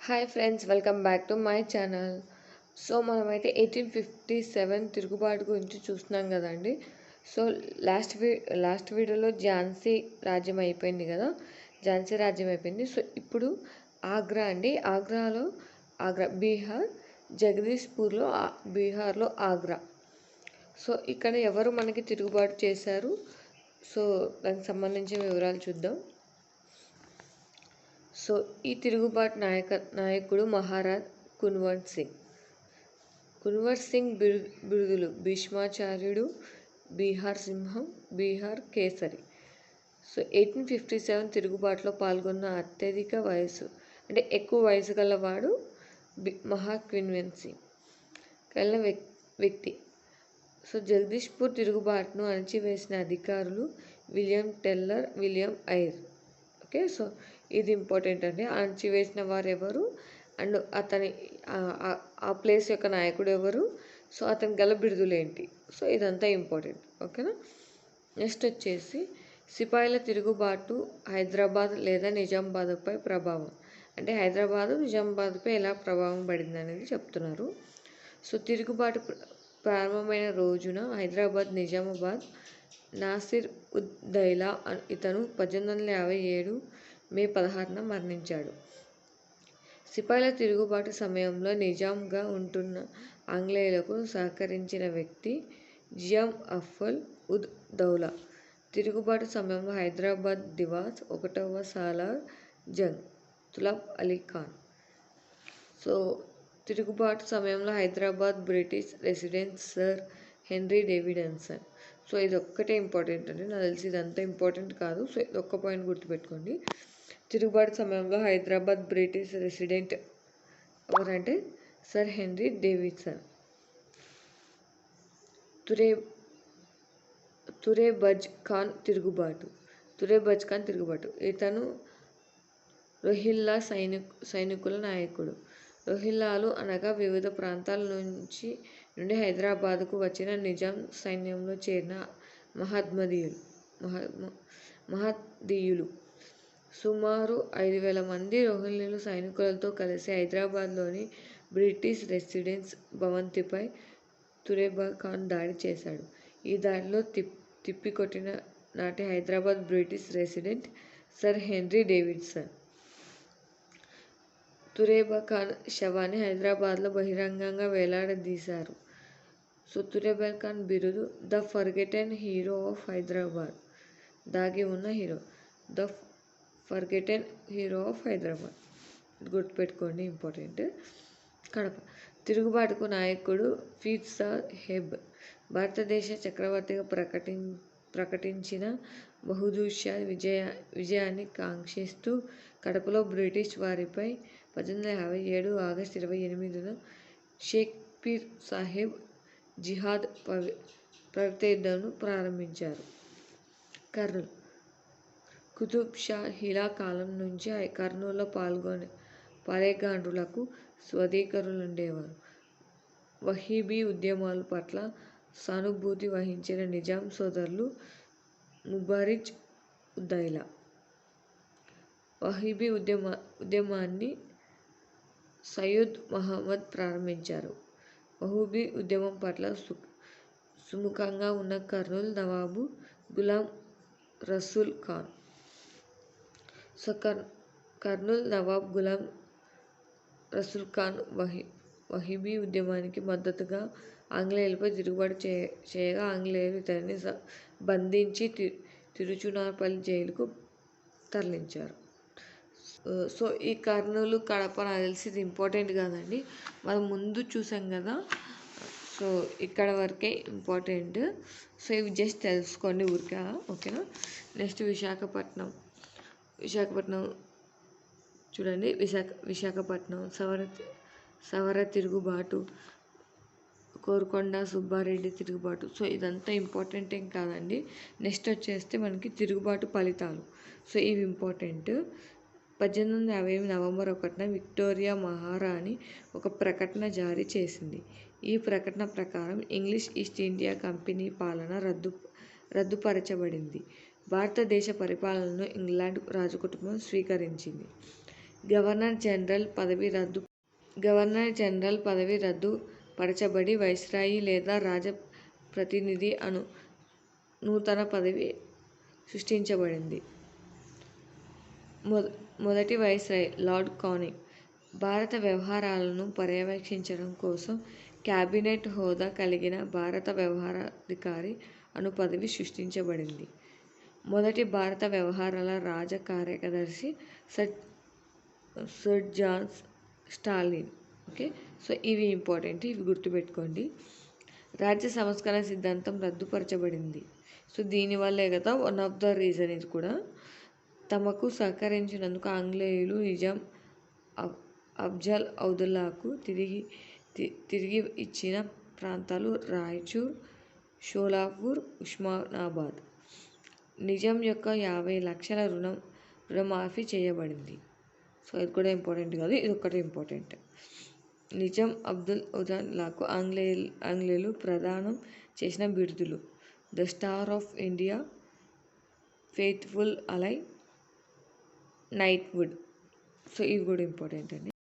Hi friends, welcome back to my channel. So మనమైతే 1857 తిరుగుబాటు గురించి చూస్తున్నాం కదండి. సో లాస్ట్ వీడియోలో ఝాన్సీ రాజ్యం అయిపోయింది కదా, ఝాన్సీ రాజ్యం అయిపోయింది. సో ఇప్పుడు ఆగ్రా అండి, ఆగ్రా బీహార్, జగదీష్పూర్లో బీహార్లో ఆగ్రా. సో ఇక్కడ ఎవరు మనకి తిరుగుబాటు చేశారు, సో దానికి సంబంధించిన వివరాలు చూద్దాం. సో ఈ తిరుగుబాటు నాయకుడు మహారాజ్ కున్వర్ సింగ్ బిరుదులు: భీష్మాచార్యుడు, బీహార్ సింహం, బీహార్ కేసరి. సో 1857 తిరుగుబాటులో పాల్గొన్న అత్యధిక వయసు అంటే ఎక్కువ వయసు గలవాడు కున్వర్ సింగ్ కలిగిన వ్యక్తి. సో జగదీష్పూర్ తిరుగుబాటును అణచివేసిన అధికారులు William Tayler, William Eyre. Okay, so ఇది ఇంపార్టెంట్ అండి. అణచివేసిన వారు ఎవరు అండ్ అతని ఆ ప్లేస్ యొక్క నాయకుడు ఎవరు, సో అతని గల బిరుదులు ఏంటి, సో ఇదంతా ఇంపార్టెంట్. ఓకేనా. నెక్స్ట్ వచ్చేసి సిపాయిల తిరుగుబాటు హైదరాబాద్ లేదా నిజామాబాద్పై ప్రభావం. అంటే హైదరాబాదు నిజామాబాద్పై ఎలా ప్రభావం పడింది అనేది చెప్తున్నారు. సో తిరుగుబాటు ప్రారంభమైన రోజున హైదరాబాద్ నిజామాబాద్ నాసిర్ ఉద్ దౌలా ఇతను 1857 మే 16న మరణించాడు. సిపాయిల తిరుగుబాటు సమయంలో నిజాంగా ఉంటున్న ఆంగ్లేయులకు సహకరించిన వ్యక్తి జియాం అఫ్జల్ ఉద్ దౌలా. తిరుగుబాటు సమయంలో హైదరాబాద్ దివాన్ 1వ సాలార్ జంగ్ తుగ్లక్ అలీ ఖాన్. సో తిరుగుబాటు సమయంలో Hyderabad British resident sir Henry Davidson. So ఇది ఒక్కటే ఇంపార్టెంట్ అండి, నాకు తెలిసి ఇదంతా ఇంపార్టెంట్ కాదు. సో ఇది ఒక్క పాయింట్ గుర్తుపెట్టుకోండి. తిరుగుబాటు సమయంలో హైదరాబాద్ బ్రిటిష్ రెసిడెంట్ ఎవరంటే sir Henry Davidson. Turrebaz Khan తిరుగుబాటు. ఇతను రోహిల్లా సైనికుల నాయకుడు. రోహిల్లాలు అనగా వివిధ ప్రాంతాల నుండి హైదరాబాద్కు వచ్చిన నిజాం సైన్యంలో చేరిన మహద్దీయులు. సుమారు 5,000 మంది రోహిల్లా సైనికులతో కలిసి హైదరాబాద్లోని బ్రిటిష్ రెసిడెన్స్ భవంతిపై తురేబజ్ ఖాన్ దాడి చేశాడు. ఈ దాడిలో తిప్పికొట్టిన నాటి Hyderabad British resident sir Henry Davidson. Turrebaz Khan శవాన్ని హైదరాబాద్లో బహిరంగంగా వేలాడదీశారు. సో తురేబజ్ ఖాన్ బిరుదు the forgotten hero of Hyderabad. దాగి ఉన్న hero, the forgotten hero of Hyderabad. గుర్తుపెట్టుకోండి, ఇంపార్టెంట్. కడప తిరుగుబాటుకు నాయకుడు ఫిరోజ్ సాహెబ్. భారతదేశ చక్రవర్తిగా ప్రకటించిన బహదూర్ షా విజయాన్ని కాంక్షిస్తూ కడపలో బ్రిటిష్ వారిపై 1857 ఆగస్టు 28న షేర్ సాహెబ్ జిహాద్ ప్రతిజ్ఞను ప్రారంభించారు. కర్నూలు కుతుబ్ షా హిలా కాలం నుంచి కర్నూలులో పాలెగాండ్రులకు స్వాధికారులుండేవారు. వహీబీ ఉద్యమాల పట్ల సానుభూతి వహించిన నిజాం సోదరులు ముబారిజ్ ఉద్ దౌలా వహీబీ ఉద్యమాన్ని సయ్యద్ మహమ్మద్ ప్రారంభించారు. వహీబీ ఉద్యమం పట్ల సుముఖంగా ఉన్న కర్నూలు నవాబు గులాం రసూల్ ఖాన్. సో కర్నూలు నవాబ్ గులాం రసూల్ ఖాన్ వహీబీ ఉద్యమానికి మద్దతుగా ఆంగ్లేయులపై తిరుగుబాటు చేయగా ఆంగ్లేయులు ఇతనిని బంధించి తిరుచునాపల్లి జైలుకు తరలించారు. సో ఈ కర్నూలు, కడప నాకు తెలిసి ఇది ఇంపార్టెంట్ కాదండి, మనం ముందు చూసాం కదా. సో ఇక్కడ వరకే ఇంపార్టెంట్. సో ఇవి జస్ట్ తెలుసుకోండి ఊరికే. ఓకేనా. నెక్స్ట్ విశాఖపట్నం చూడండి. విశాఖపట్నం సవర తిరుగుబాటు, కోరుకొండ సుబ్బారెడ్డి తిరుగుబాటు. సో ఇదంతా ఇంపార్టెంట్ ఏం కాదండి. నెక్స్ట్ వచ్చేస్తే మనకి తిరుగుబాటు ఫలితాలు. సో ఇవి ఇంపార్టెంట్. 1858 నవంబర్ 1న విక్టోరియా మహారాణి ఒక ప్రకటన జారీ చేసింది. ఈ ప్రకటన ప్రకారం ఇంగ్లీష్ ఈస్ట్ ఇండియా కంపెనీ పాలన రద్దుపరచబడింది. భారతదేశ పరిపాలనను ఇంగ్లాండ్ రాజకుటుంబం స్వీకరించింది. గవర్నర్ జనరల్ పదవి రద్దు పరచబడి వైస్రాయి లేదా రాజప్రతినిధి నూతన పదవి సృష్టించబడింది. మొదటి వైస్రాయ్ లార్డ్ కానింగ్ భారత వ్యవహారాలను పర్యవేక్షించడం కోసం క్యాబినెట్ హోదా కలిగిన భారత వ్యవహారాధికారి పదవి సృష్టించబడింది. మొదటి భారత వ్యవహారాల రాజ కార్యదర్శి sir John Stalin. Okay, so ఇవి ఇంపార్టెంట్, ఇవి గుర్తుపెట్టుకోండి. రాజ్య సంస్కరణ సిద్ధాంతం రద్దుపరచబడింది. సో దీనివల్లే కదా, వన్ ఆఫ్ ద రీజన్ ఇది కూడా. తమకు సహకరించినందుకు ఆంగ్లేయులు నిజాం అఫ్జల్ ఔదుల్లాకు తిరిగి ఇచ్చిన ప్రాంతాలు రాయచూర్, షోలాపూర్, ఉస్మానాబాద్. నిజాం యొక్క 50 లక్షల రుణమాఫీ చేయబడింది. సో ఇది కూడా ఇంపార్టెంట్ కాదు, ఇది ఒకటి ఇంపార్టెంట్. నిజాం ఔదుల్లాకు ఆంగ్లేయులు ప్రదానం చేసిన బిరుదులు: the star of India, faithful ally, knighthood. So ఇవి కూడా ఇంపార్టెంట్ అండి.